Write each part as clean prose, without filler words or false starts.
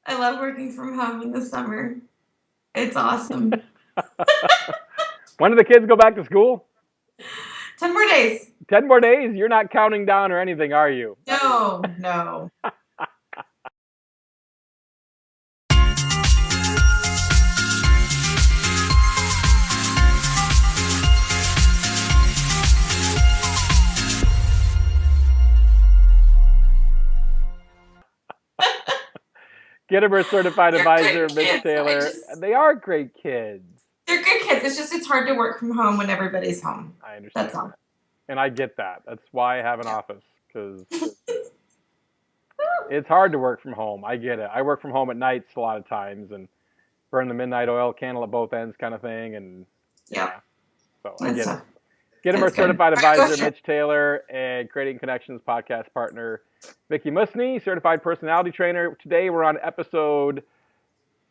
I love working from home in the summer. It's awesome. When do the kids go back to school? 10 more days. 10 more days? You're not counting down or anything, are you? No, no. Gitomer certified They're advisor, good Mitch kids. Taylor. They are great kids. They're good kids. It's hard to work from home when everybody's home. I understand That's all. that. And I get that. That's why I have an office, because it's hard to work from home. I get it. I work from home at nights a lot of times and burn the midnight oil candle at both ends kind of thing. And Yeah, yeah, so I that's get it. tough. Gitomer It's good. certified All right, go advisor, share. Mitch Taylor, and Creating Connections podcast partner, Vickie Musni, certified personality trainer. Today we're on episode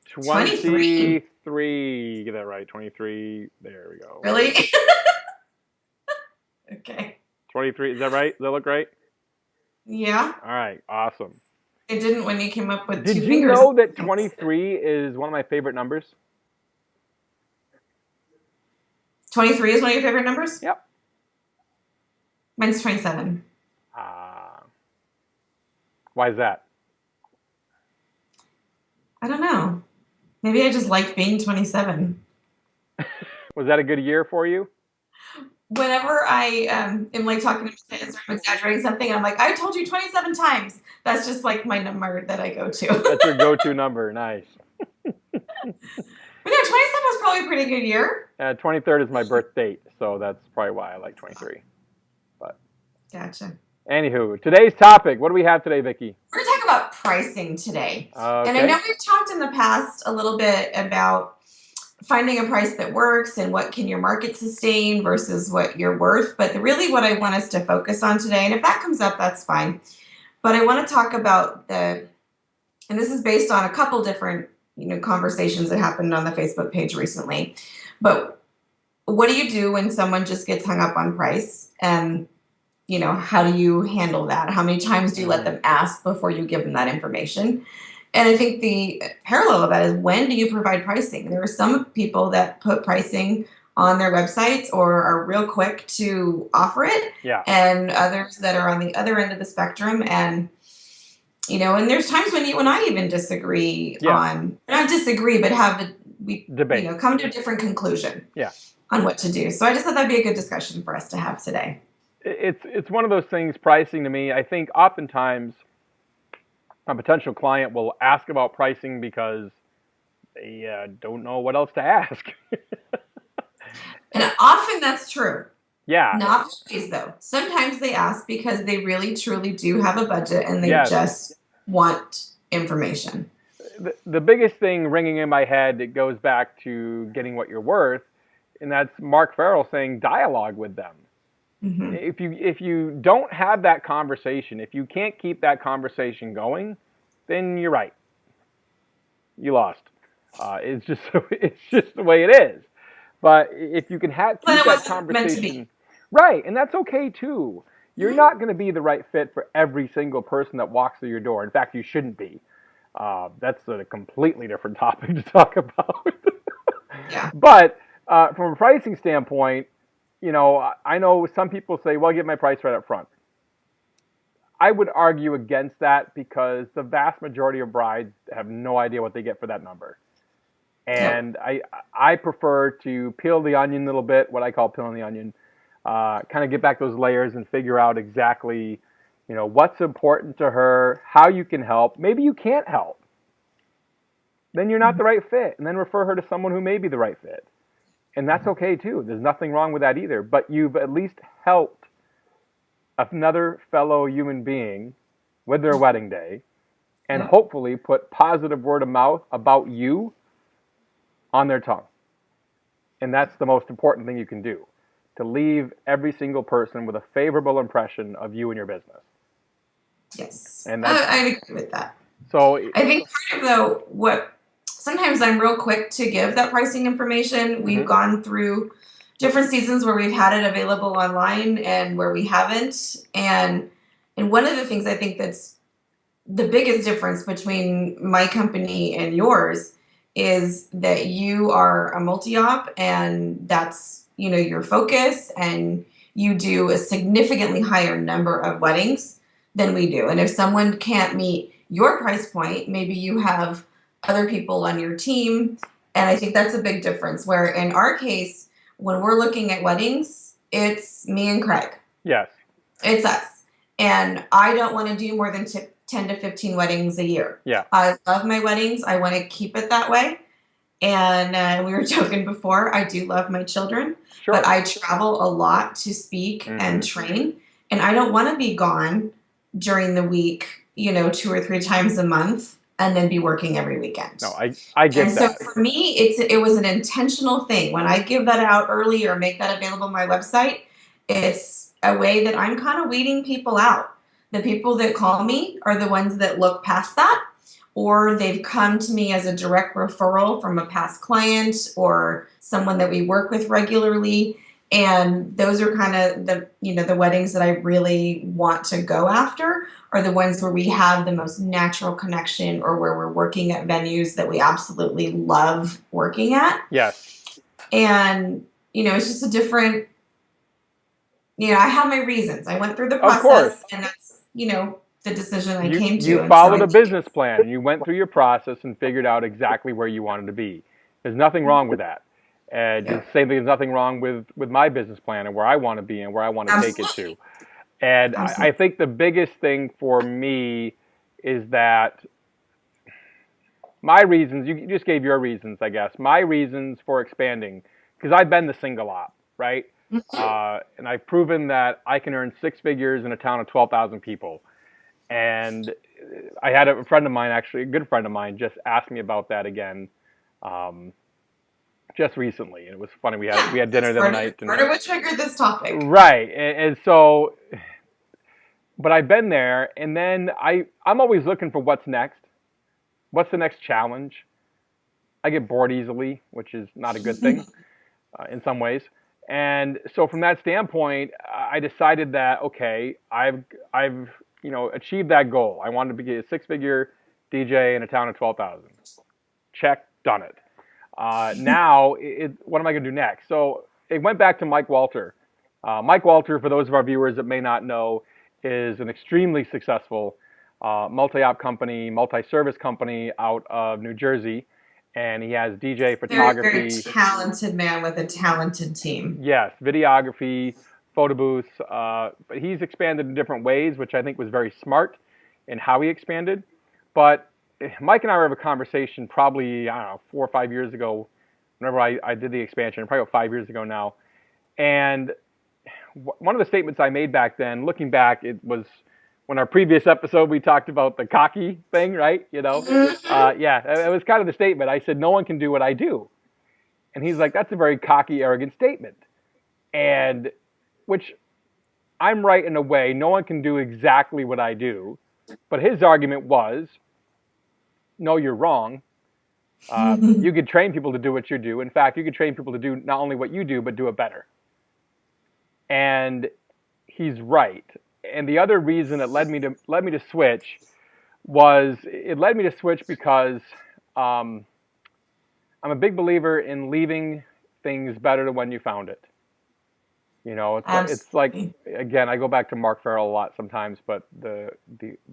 23. 23. Get that right, 23. There we go. Really? Okay. 23. Is that right? Does that look right? Yeah. All right. Awesome. It didn't when you came up with Did two you fingers. know that 23 is one of my favorite numbers? 23 is one of your favorite numbers? Yep. Mine's 27. Why is that? I don't know. Maybe I just like being 27. Was that a good year for you? Whenever I am like talking to my kids or I'm exaggerating something, I'm like, I told you 27 times. That's just like my number that I go to. That's your go-to number. Nice. But no, 27 was probably a pretty good year. 23rd is my birth date, so that's probably why I like 23. But Gotcha. anywho, today's topic. What do we have today, Vickie? We're going to talk about pricing today. Okay. And I know we've talked in the past a little bit about finding a price that works and what can your market sustain versus what you're worth. But really what I want us to focus on today, and if that comes up, that's fine. But I want to talk about and this is based on a couple different conversations that happened on the Facebook page recently. But what do you do when someone just gets hung up on price? And how do you handle that? How many times do you let them ask before you give them that information? And I think the parallel of that is, when do you provide pricing? There are some people that put pricing on their websites or are real quick to offer it. Yeah. And others that are on the other end of the spectrum. And and there's times when you and I even disagree on, not disagree, but we debate. Come to a different conclusion on what to do. So I just thought that'd be a good discussion for us to have today. It's one of those things, pricing to me. I think oftentimes a potential client will ask about pricing because they don't know what else to ask. And often that's true. Yeah. Not always, though. Sometimes they ask because they really, truly do have a budget and they just want information. The biggest thing ringing in my head, it goes back to getting what you're worth, and that's Mark Farrell saying dialogue with them. Mm-hmm. If you don't have that conversation, if you can't keep that conversation going, then you're right. You lost. It's just the way it is. But if you can keep that conversation, right, and that's okay too. You're not going to be the right fit for every single person that walks through your door. In fact, you shouldn't be. That's a completely different topic to talk about. Yeah. But from a pricing standpoint, I know some people say, well, get my price right up front. I would argue against that because the vast majority of brides have no idea what they get for that number. And I prefer to peel the onion a little bit, what I call peeling the onion, kind of get back those layers and figure out exactly, what's important to her, how you can help. Maybe you can't help. Then you're not the right fit. And then refer her to someone who may be the right fit. And that's okay too. There's nothing wrong with that either. But you've at least helped another fellow human being with their wedding day and hopefully put positive word of mouth about you on their tongue. And that's the most important thing you can do, to leave every single person with a favorable impression of you and your business. Yes, and I agree with that. So I think part of what sometimes I'm real quick to give that pricing information. We've gone through different seasons where we've had it available online and where we haven't. And one of the things I think that's the biggest difference between my company and yours is that you are a multi-op and that's, your focus, and you do a significantly higher number of weddings than we do. And if someone can't meet your price point, maybe you have other people on your team. And I think that's a big difference where in our case, when we're looking at weddings, it's me and Craig. Yes. It's us. And I don't want to do more than 10 to 15 weddings a year. Yeah. I love my weddings. I want to keep it that way. And we were joking before, I do love my children, Sure. but I travel a lot to speak and train. And I don't want to be gone during the week, 2 or 3 times a month and then be working every weekend. No, I get and that. So for me, it was an intentional thing. When I give that out early or make that available on my website, it's a way that I'm kind of weeding people out. The people that call me are the ones that look past that, or they've come to me as a direct referral from a past client or someone that we work with regularly. And those are kind of the weddings that I really want to go after, are the ones where we have the most natural connection or where we're working at venues that we absolutely love working at. Yes. And, it's just a different, I have my reasons. I went through the Of course. process, and that's, the decision I came to. You followed a business plan, and you went through your process and figured out exactly where you wanted to be. There's nothing wrong with that. And the same thing, there's nothing wrong with my business plan and where I want to be and where I want to take it to. And I think the biggest thing for me is that my reasons, you just gave your reasons, I guess. My reasons for expanding, because I've been the single op, right? And I've proven that I can earn 6 figures in a town of 12,000 people. And I had a friend of mine, actually, a good friend of mine, just asked me about that again, just recently. And it was funny. We had dinner the other night. Part of what triggered this topic. Right. And so, but I've been there, and then I'm always looking for what's next. What's the next challenge? I get bored easily, which is not a good thing in some ways. And so from that standpoint, I decided that, okay, I've achieved that goal. I wanted to be a 6-figure DJ in a town of 12,000. Check, done it. Now, what am I going to do next? So it went back to Mike Walter. Mike Walter, for those of our viewers that may not know, is an extremely successful multi-op company, multi-service company out of New Jersey. And he has DJ photography. Very, very talented man with a talented team. Yes, videography, photo booths. But he's expanded in different ways, which I think was very smart in how he expanded. But Mike and I were having a conversation probably, 4 or 5 years ago, whenever I did the expansion, probably about 5 years ago now. And one of the statements I made back then, looking back, it was when our previous episode we talked about the cocky thing, right? It was kind of the statement. I said, no one can do what I do. And he's like, that's a very cocky, arrogant statement. And which I'm right in a way. No one can do exactly what I do. But his argument was, no, you're wrong. You could train people to do what you do. In fact, you could train people to do not only what you do, but do it better. And he's right. And the other reason it led me to switch was because I'm a big believer in leaving things better than when you found it. It's like, again, I go back to Mark Farrell a lot sometimes, but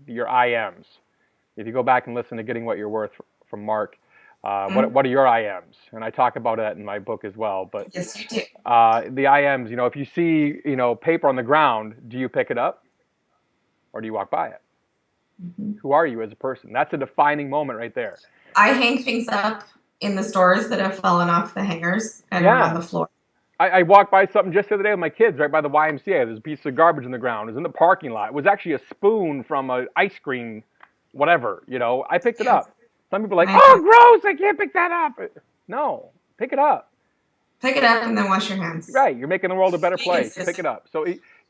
your IMs. If you go back and listen to Getting What You're Worth from Mark, what are your IMs? And I talk about that in my book as well. But yes, you do. The IMs, if you see, paper on the ground, do you pick it up or do you walk by it? Mm-hmm. Who are you as a person? That's a defining moment right there. I hang things up in the stores that have fallen off the hangers and are on the floor. I walked by something just the other day with my kids right by the YMCA. There's a piece of garbage in the ground. It was in the parking lot. It was actually a spoon from an ice cream, whatever. I picked it up. Some people are like, oh, gross, I can't pick that up. No, pick it up. Pick it up and then wash your hands. Right. You're making the world a better place. Pick it up. So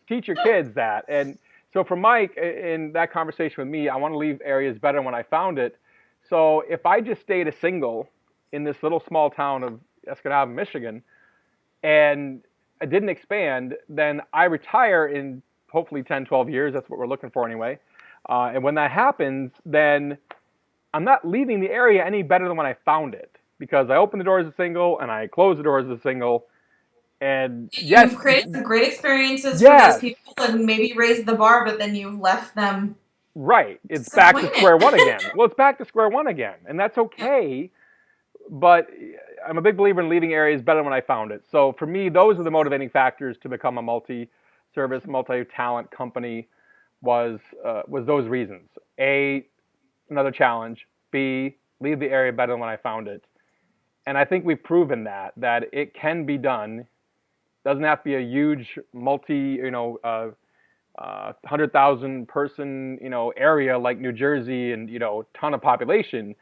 teach your kids that. And so for Mike, in that conversation with me, I want to leave areas better when I found it. So if I just stayed a single in this little small town of Escanaba, Michigan, and I didn't expand, then I retire in hopefully 10, 12 years. That's what we're looking for anyway. And when that happens, then I'm not leaving the area any better than when I found it, because I open the door as a single and I close the door as a single. And yes, You've created some great experiences for those yes, people and maybe raised the bar, but then you've left them right. It's back to disappointed. square one again. Well, it's back to square one again, and that's okay. But I'm a big believer in leaving areas better than when I found it. So for me, those are the motivating factors to become a multi-service, multi-talent company. Was those reasons? A, another challenge. B, leave the area better than when I found it. And I think we've proven that it can be done. Doesn't have to be a huge 100,000 person, area like New Jersey and, ton of population.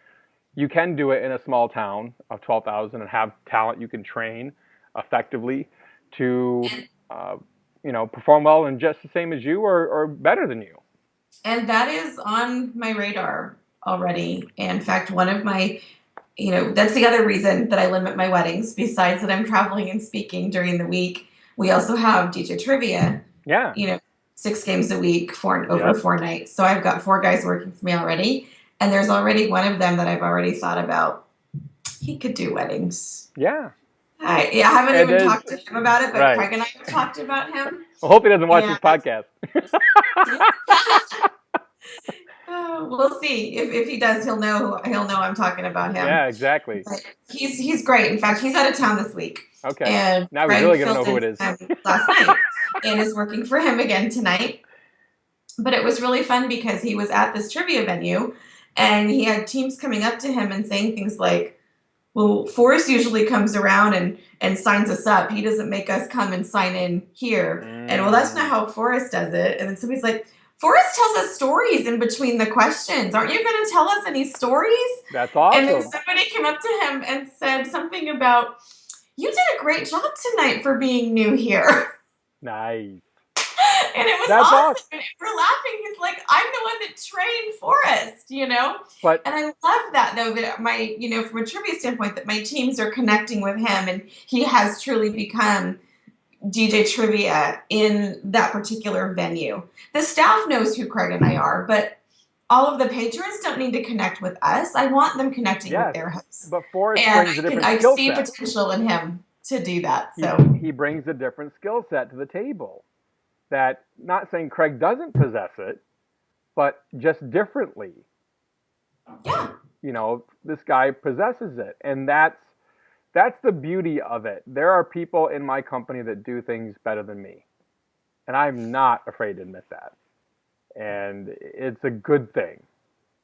You can do it in a small town of 12,000 and have talent you can train effectively to, perform well and just the same as you or better than you. And that is on my radar already. In fact, one of my, that's the other reason that I limit my weddings, besides that I'm traveling and speaking during the week. We also have DJ trivia, Yeah. 6 games a week, over Yep. 4 nights. So I've got 4 guys working for me already. And there's already one of them that I've already thought about. He could do weddings. Yeah. I haven't It even is talked to him about it, but right. Craig and I have talked about him. Well, hope he doesn't watch And this podcast. we'll see. If he does, he'll know I'm talking about him. Yeah, exactly. But he's great. In fact, he's out of town this week. Okay. And Now we really Craig gonna know filled who in it is. for him last night and is working for him again tonight. But it was really fun because he was at this trivia venue and he had teams coming up to him and saying things like, well, Forrest usually comes around and signs us up. He doesn't make us come and sign in here. And well, that's not how Forrest does it. And then somebody's like, Forrest tells us stories in between the questions. Aren't you going to tell us any stories? That's awesome. And then somebody came up to him and said something about, you did a great job tonight for being new here. Nice. And it was That's awesome. And we're laughing. He's like, I'm the one that trained Forrest. But And I love that, though, that from a trivia standpoint, that my teams are connecting with him and he has truly become DJ trivia in that particular venue. The staff knows who Craig and I are, but all of the patrons don't need to connect with us. I want them connecting with their hosts. But Forrest and brings a different I skill see set. potential in him to do that. So he brings a different skill set to the table. That, not saying Craig doesn't possess it, but just differently. Yeah. This guy possesses it, and that's the beauty of it. There are people in my company that do things better than me, and I'm not afraid to admit that. And it's a good thing.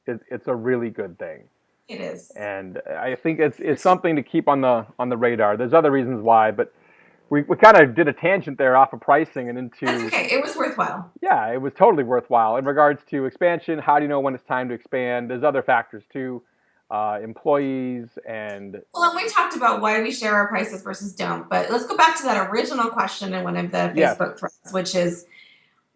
It's a really good thing. It is. And I think it's something to keep on the radar. There's other reasons why, but we kind of did a tangent there off of pricing and into. That's okay. It was worthwhile. Yeah, it was totally worthwhile. In regards to expansion, how do you know when it's time to expand? There's other factors too, employees and. Well, and we talked about why we share our prices versus don't, but let's go back to that original question in one of the Facebook threads, which is,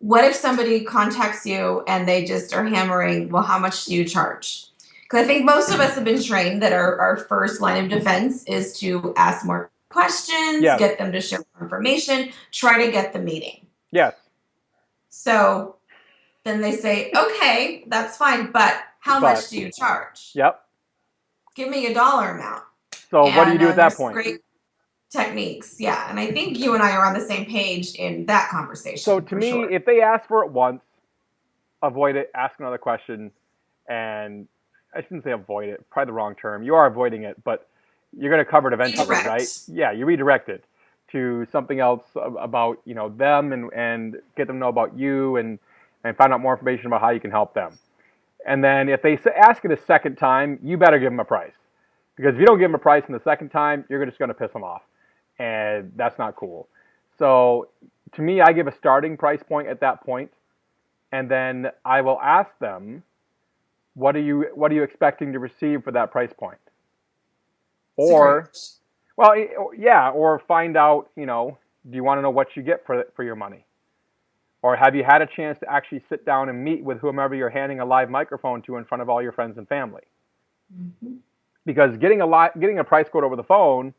what if somebody contacts you and they just are hammering, well, how much do you charge? Because I think most of us have been trained that our first line of defense is to ask more questions, get them to share more information, try to get the meeting. Yes. So then they say, okay, that's fine, but how much do you charge? Yep. Give me a dollar amount. So what do you do at that point? Great techniques, yeah. And I think you and I are on the same page in that conversation. So to me, if they ask for it once, avoid it, ask another question, and I shouldn't say avoid it, probably the wrong term. You are avoiding it, but you're going to cover it eventually, right? Yeah, you redirect it to something else about them and get them to know about you and find out more information about how you can help them. And then if they ask it a second time, you better give them a price. Because if you don't give them a price in the second time, you're just going to piss them off. And that's not cool. So to me, I give a starting price point at that point, and then I will ask them, what are you expecting to receive for that price point? Or, well, yeah, or find out, do you want to know what you get for your money? Or have you had a chance to actually sit down and meet with whomever you're handing a live microphone to in front of all your friends and family? Mm-hmm. Because getting a price quote over the phone,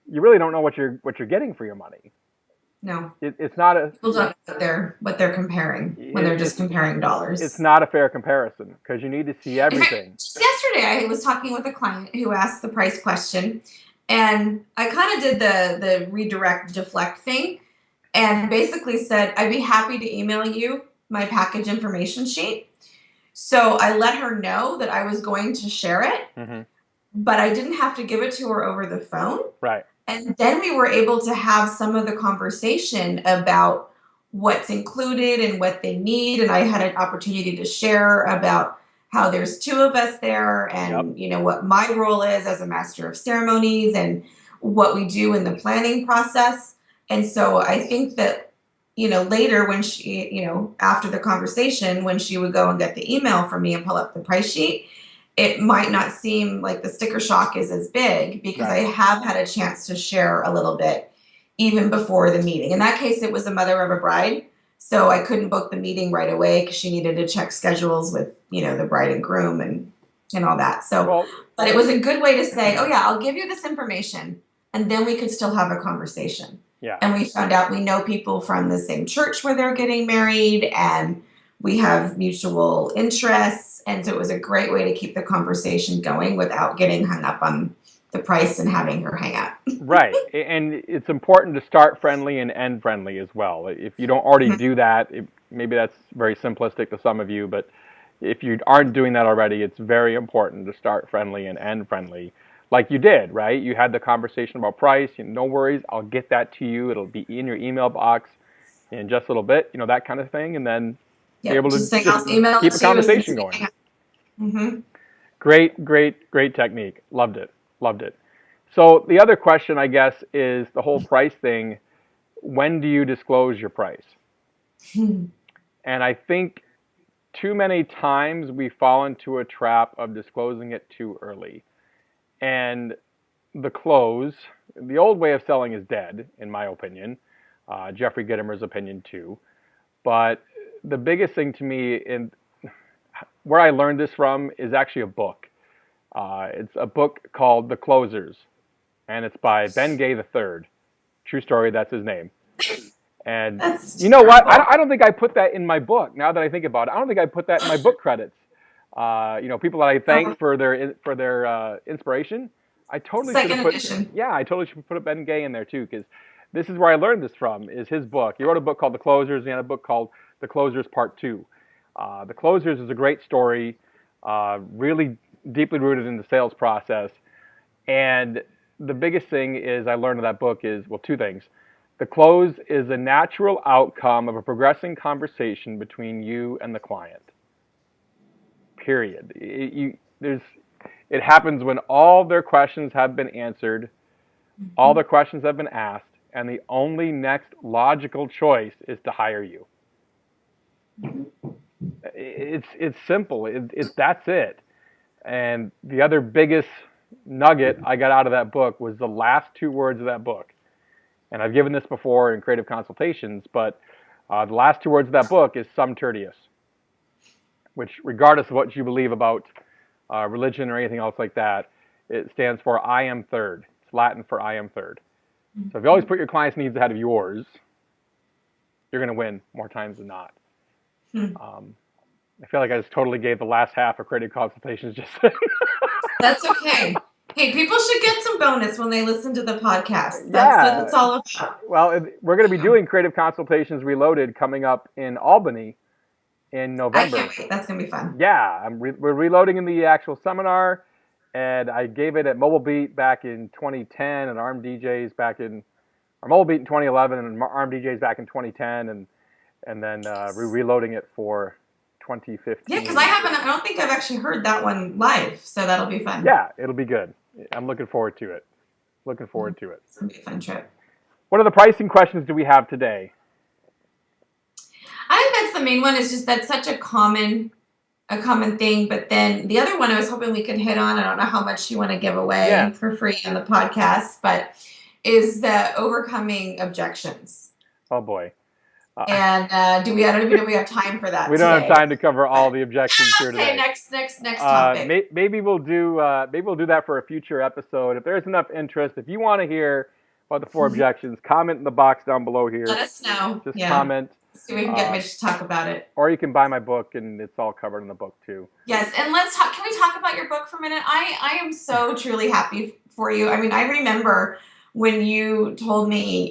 you really don't know what you're getting for your money. No, It's not a people don't know what they're comparing when they're just it's comparing it's dollars. not a fair comparison because you need to see In fact, everything. just yesterday I was talking with a client who asked the price question, and I kind of did the redirect deflect thing, and basically said I'd be happy to email you my package information sheet. So I let her know that I was going to share it, Hmm. but I didn't have to give it to her over the phone. Right. And then we were able to have some of the conversation about what's included and what they need. And I had an opportunity to share about how there's two of us there Yep. and, what my role is as a master of ceremonies and what we do in the planning process. And so I think that, later when she, after the conversation, when she would go and get the email from me and pull up the price sheet, it might not seem like the sticker shock is as big because I Right. have had a chance to share a little bit even before the meeting. In that case, it was a mother of a bride. So I couldn't book the meeting right away because she needed to check schedules with, the bride and groom and all that. So, Well, but it was a good way to say, oh yeah, I'll give you this information and then we could still have a conversation. yeah. And we found out we know people from the same church where they're getting married and we have mutual interests. And so it was a great way to keep the conversation going without getting hung up on the price and having her hang up. Right. And it's important to start friendly and end friendly as well. If you don't already do that, maybe that's very simplistic to some of you, but if you aren't doing that already, it's very important to start friendly and end friendly. Like you did, right? You had the conversation about price. No worries, I'll get that to you. It'll be in your email box in just a little bit, that kind of thing. And then be Yep. able to Just saying just I'll email keep it a to you as soon conversation as we going. hang up. Mm-hmm. Great, great, great technique. Loved it. Loved it. So the other question, I guess, is the whole price thing. When do you disclose your price? And I think too many times we fall into a trap of disclosing it too early. And the close, the old way of selling is dead, in my opinion. Jeffrey Gitomer's opinion too. But the biggest thing to me, and where I learned this from, is actually a book. It's a book called The Closers, and it's by Ben Gay III. True story, that's his name. And you That's know what? terrible. I don't think I put that in my book. Now that I think about it, I don't think I put that in my book credits. People that I Oh, thank for their inspiration. I totally should have second put, edition. yeah, I totally should put Ben Gay in there too, because this is where I learned this from. Is his book. He wrote a book called The Closers. He had a book called The Closers Part Two. The Closers is a great story, really deeply rooted in the sales process. And the biggest thing is I learned in that book is, well, two things. The close is a natural outcome of a progressing conversation between you and the client. Period. It happens when all their questions have been answered, all their questions have been asked, and the only next logical choice is to hire you. It's simple. That's it. And the other biggest nugget I got out of that book was the last two words of that book. And I've given this before in creative consultations, but the last two words of that book is sum tertius, which, regardless of what you believe about religion or anything else like that, it stands for I am third. It's Latin for I am third. So if you always put your client's needs ahead of yours, you're going to win more times than not. Um, I feel like I just totally gave the last half of creative consultations just That's okay. Hey, people should get some bonus when they listen to the podcast. That's what yeah. it's all about. Well, we're going to be doing creative consultations reloaded coming up in Albany in I can't November. wait. That's gonna be fun. Yeah, we're reloading in the actual seminar, and I gave it at Mobile Beat back in 2010, and Arm DJs back in, or Mobile Beat in 2011, and Arm DJs back in 2010, and then we're reloading it for Yeah, because I 2015. haven't. I don't think I've actually heard that one live, so that'll be fun. Yeah, it'll be good. I'm looking forward to it. Looking forward to it. It's gonna be a fun trip. What are the pricing questions do we have today? I think that's the main one. Is just that's such a common thing. But then the other one I was hoping we could hit on. I don't know how much you want to give Yeah. away for free on the podcast, but is the overcoming objections. Oh boy. And I don't even know if we have time for that We don't have today. time to cover all But the objections here okay, today. next topic. Maybe we'll do that for a future episode if there's enough interest. If you want to hear about the 4 objections, comment in the box down below Let here. us know. Just Yeah. comment. So we can get Uh, Mitch to talk about it. or you can buy my book, and it's all covered in the book too. Yes, and let's talk. Can we talk about your book for a minute? I am so truly happy for you. I mean, I remember when you told me,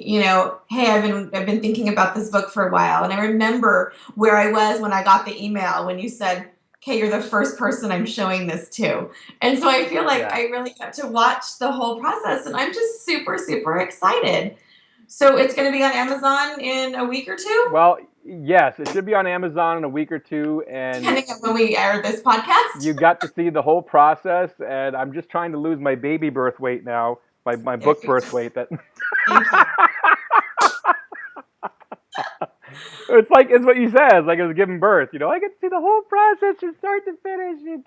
hey, I've been thinking about this book for a while, and I remember where I was when I got the email when you said, "Okay, you're the first person I'm showing this to," and so I feel like Yeah. I really got to watch the whole process, and I'm just super, super excited. So it's going to be on Amazon in a week or two, Well, yes, it should be on Amazon in a week or two, and depending on when we air this podcast. you got to see the whole process. And I'm just trying to lose my baby birth weight now, my There book you go. birth weight. That Thank you. it's what you said. It's like it was giving birth. I get to see the whole process from start to finish.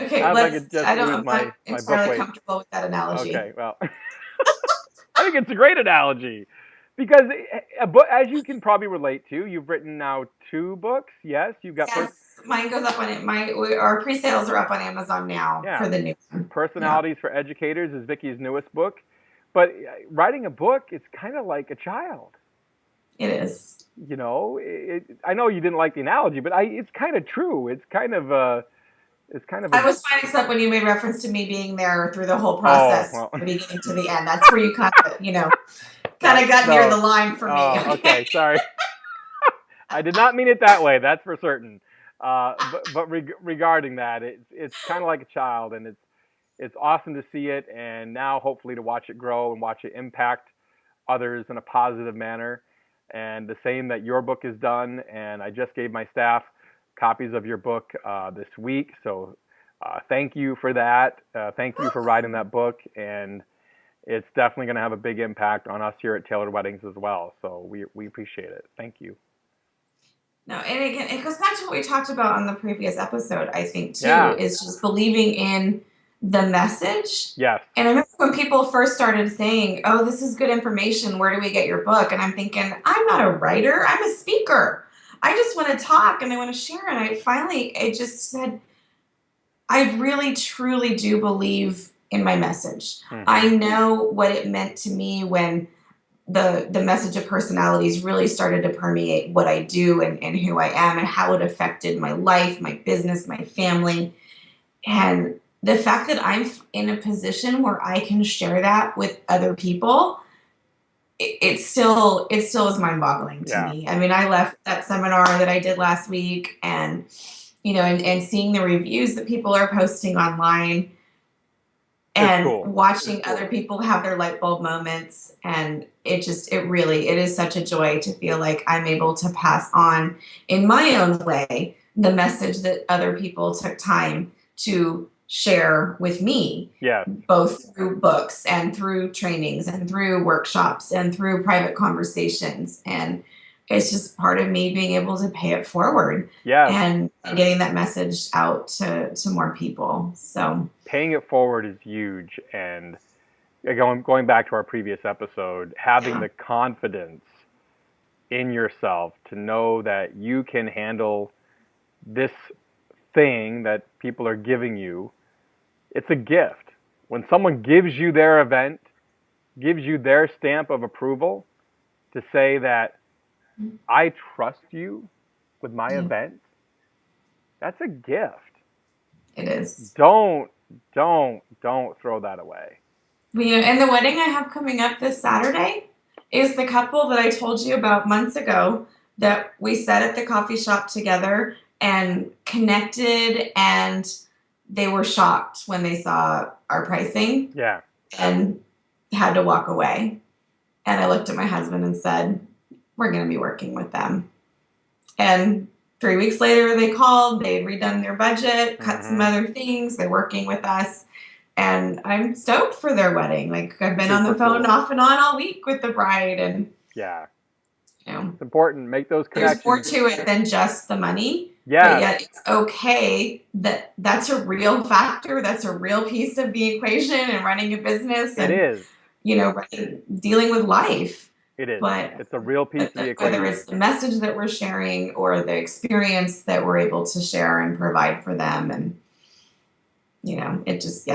Okay, If I could just lose I'm not my book entirely weight. comfortable with that analogy. Okay, well, I think it's a great analogy because a book, as you can probably relate to, you've written now 2 books. Yes, you've got Yes, mine goes up on it. Our pre-sales are up on Amazon now yeah, for the new one. Yeah, Personalities for Educators is Vickie's newest book. But writing a book, it's kind of like a child. it is. I know you didn't like the analogy, but it's kind of true. It's kind of I a was fine except when you made reference to me being there through the whole oh process, well. from the beginning to the end. That's where you kind of got near No. the line for me. Oh, Okay. okay. Sorry. I did not mean it that way. That's for certain. Regarding that, it's kind of like a child, and it's awesome to see it, and now hopefully to watch it grow and watch it impact others in a positive manner. And the same that your book is done. And I just gave my staff copies of your book this week. So thank you for that. Thank you for writing that book. And it's definitely going to have a big impact on us here at Tailored Weddings as well. So we appreciate it. Thank you. No, and again, it goes back to what we talked about on the previous episode, I think, too, Yeah. is just believing in the message. Yes. And I remember when people first started saying, "Oh, this is good information. Where do we get your book?" And I'm thinking, I'm not a writer. I'm a speaker. I just want to talk and I want to share. And I just said, I really, truly do believe in my message. I know what it meant to me when the message of personalities really started to permeate what I do and who I am and how it affected my life, my business, my family. And the fact that I'm in a position where I can share that with other people, it still is mind boggling to Yeah. me. I mean, I left that seminar that I did last week and, and seeing the reviews that people are posting online and cool. watching other people have their light bulb moments. And it is such a joy to feel like I'm able to pass on in my own way the message that other people took time to share with me. Yes. Both through books and through trainings and through workshops and through private conversations. And it's just part of me being able to pay it forward. Yes. And getting that message out to more people. So paying it forward is huge. And going back to our previous episode, having the confidence in yourself to know that you can handle this thing that people are giving you, it's a gift. When someone gives you their event, gives you their stamp of approval to say that I trust you with my event, that's a gift. It is. Don't throw that away. And the wedding I have coming up this Saturday is the couple that I told you about months ago that we sat at the coffee shop together and connected, and they were shocked when they saw our pricing. Yeah. And had to walk away. And I looked at my husband and said, we're going to be working with them. And 3 weeks later, they called, they'd redone their budget, cut some other things. They're working with us. And I'm stoked for their wedding. Like, I've been on the phone off and on all week with the bride. And yeah, it's important. Make those connections. There's more to it than just the money. Yeah. But yet it's okay that that's a real factor. That's a real piece of the equation and running a business. And, it is. Dealing with life. It is. But it's a real piece of the equation. Whether it's the message that we're sharing or the experience that we're able to share and provide for them. And, it just,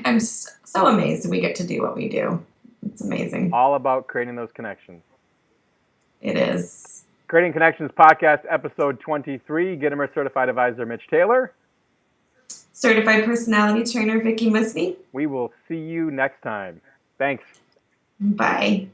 I'm so amazed we get to do what we do. It's amazing. All about creating those connections. It is. Creating Connections Podcast, episode 23. Gitomer Certified Advisor Mitch Taylor. Certified personality trainer Vickie Musni. We will see you next time. Thanks. Bye.